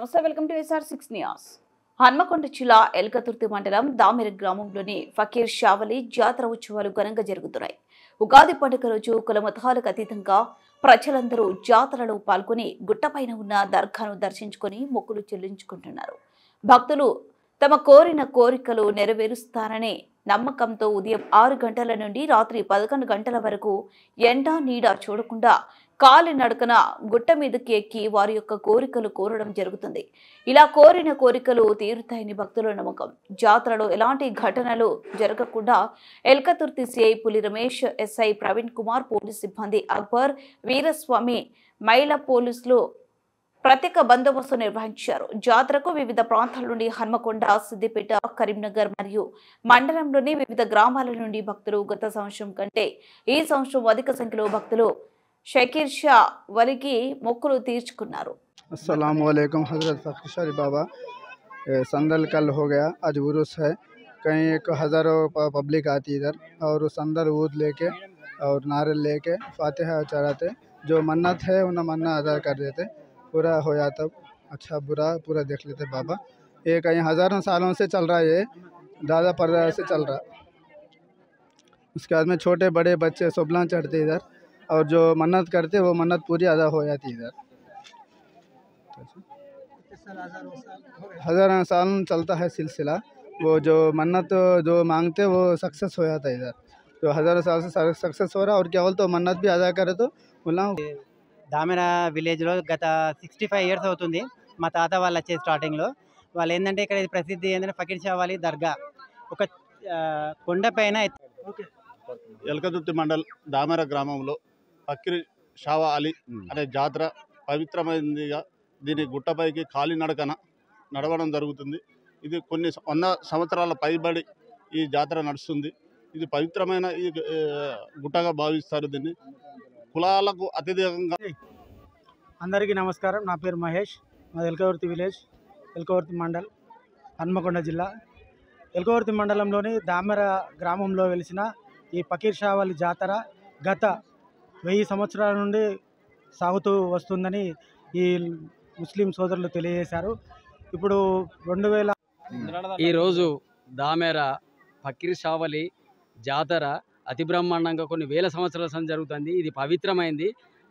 నమస్తే welcome to SR6 news. Hanamkonda జిల్లా ఎల్కతుర్తి మండలం దామెర గ్రామంలోని ఫకీర్ షావలి జాతర ఉత్సవాలు ఘనంగా జరుగుతున్నాయి. ఉగాది పండుగ రోజు కులమతాలకు అతీతంగా ప్రజలందరూ జాతరలో పాల్గొని గుట్టపైన ఉన్న దర్గాను దర్శించుకొని మొక్కులు చెల్లించుకుంటున్నారు. భక్తులు తమ కోరిన కోరికలు నెరవేరుస్తారనే నమ్మకంతో ఉదయం 6 గంటల నుండి రాత్రి 11 గంటల వరకు ఎండ నీడ చూడకుండా కాలినడకన గుట్ట మీదకి ఎక్కి వారి యొక్క కోరికలు కోరడం జరుగుతుంది. ఇలా కోరిన కోరికలు తీరుతాయని భక్తుల నమ్మకం. జాతరలో ఎలాంటి ఘటనలు జరగకుండా ఎల్కతుర్తి సిఐ పులి రమేష్, ఎస్ఐ ప్రవీణ్ కుమార్, పోలీస్ సిబ్బంది అక్బర్, వీరస్వామి, మహిళా పోలీసులు ప్రత్యేక బందోబస్తు నిర్వహించారు. జాతరకు వివిధ ప్రాంతాల నుండి హన్మకొండ, సిద్దిపేట, కరీంనగర్ మరియు మండలంలోని వివిధ గ్రామాల నుండి భక్తులు గత సంవత్సరం కంటే ఈ సంవత్సరం అధిక సంఖ్యలో భక్తులు షకీర్ షా వలికి మొక్కులు తీర్చుకున్నారు. अस्सलाम वालेकुम हज़रत फ़कीर शाह बाबा संदल कल हो गया, आज उर्स है। कहीं एक हज़ारों पब्लिक आती इधर और संदल ऊद लेके और नारियल लेके फातिहा चढ़ाते, जो मन्नत है उन्हें मन्नत अदा कर देते, पूरा हो जाता। अच्छा बुरा पूरा देख लेते बाबा। ये कहीं हज़ारों सालों से चल रहा है, ये दादा परदादा से चल रहा। उसके बाद में छोटे बड़े बच्चे सुबला चढ़ते इधर और जो मन्नत करते वो मन्नत पूरी अदा हो जाती इधर। हज़ारों साल चलता है सिलसिला, वो जो मन्नत जो मांगते वो सक्सेस हो जाता है इधर। तो हज़ारों साल से सक्सेस हो रहा, और क्या बोल तो मन्नत भी अदा करे तो बोला। దామెర విలేజ్లో గత 65 ఇయర్స్ అవుతుంది. మా తాత వాళ్ళు వచ్చే స్టార్టింగ్లో వాళ్ళు ఏంటంటే ఇక్కడ ప్రసిద్ధి ఏంటంటే ఫకీర్ షావలి దర్గా ఒక కొండపైన. ఎల్కతుర్తి మండల్ దామెర గ్రామంలో ఫకీర్ షావా అలీ అనే జాతర పవిత్రమైనదిగా దీని గుట్టపైకి కాలినడకన నడవడం జరుగుతుంది. ఇది కొన్ని 100 సంవత్సరాల పైబడి ఈ జాతర నడుస్తుంది. ఇది పవిత్రమైన ఈ గుట్టగా భావిస్తారు. దీన్ని కులాలకు అత్యధికంగా. అందరికీ నమస్కారం. నా పేరు మహేష్. మాది ఎల్కతుర్తి విలేజ్, ఎల్కతుర్తి మండల్, హన్మకొండ జిల్లా. ఎల్కతుర్తి మండలంలోని దామెర గ్రామంలో వెలిసిన ఈ ఫకీర్ షావలి జాతర గత 1000 సంవత్సరాల నుండి సాగుతూ వస్తుందని ఈ ముస్లిం సోదరులు తెలియజేశారు. ఇప్పుడు 2000 ఈరోజు దామెర ఫకీర్ షావలి జాతర అతి బ్రహ్మాండంగా కొన్ని వేల సంవత్సరాల సంది జరుగుతుంది. ఇది పవిత్రమైంది.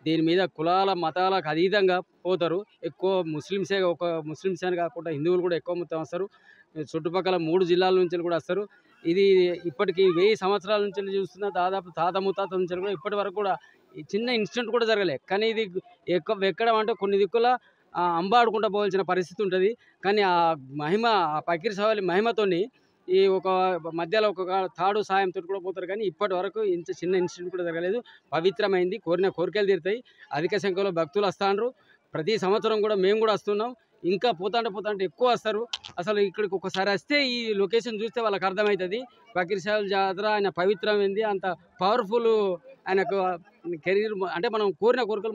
దీని మీద కులాల మతాలకు అతీతంగా పోతారు. ఎక్కువ ముస్లిమ్సే అని కాకుండా హిందువులు కూడా ఎక్కువ మొత్తం వస్తారు. చుట్టుపక్కల 3 జిల్లాల నుంచి కూడా వస్తారు. ఇది ఇప్పటికి 1000 సంవత్సరాల నుంచి చూస్తున్న దాదాపు తాత ముత్తాత నుంచి కూడా ఇప్పటి వరకు కూడా చిన్న ఇన్సిడెంట్ కూడా జరగలే. కానీ ఇది ఎక్కడం అంటే కొన్ని దిక్కుల అంబాడుకుంటూ పోవాల్సిన పరిస్థితి ఉంటుంది. కానీ ఆ మహిమ, ఆ ఫకీర్ షావలి మహిమతోని ఈ ఒక మధ్యలో ఒక తాడు సాయంతో కూడా పోతారు. కానీ ఇప్పటి వరకు ఇంత చిన్న ఇన్సిడెంట్ కూడా జరగలేదు. పవిత్రమైంది. కోరిన కోరికలు తీరుతాయి. అధిక సంఖ్యలో భక్తులు వస్తారు. ప్రతి సంవత్సరం కూడా మేము కూడా వస్తున్నాం. ఇంకా పోతాంటే ఎక్కువ వస్తారు. అసలు ఇక్కడికి ఒకసారి వస్తే ఈ లొకేషన్ చూస్తే వాళ్ళకి అర్థమవుతుంది ఫకీర్ షావలి జాతర ఆయన పవిత్రమైంది. అంత పవర్ఫుల్ ఆయనకు కెరీర్ అంటే మనం కోరిన కోరికలు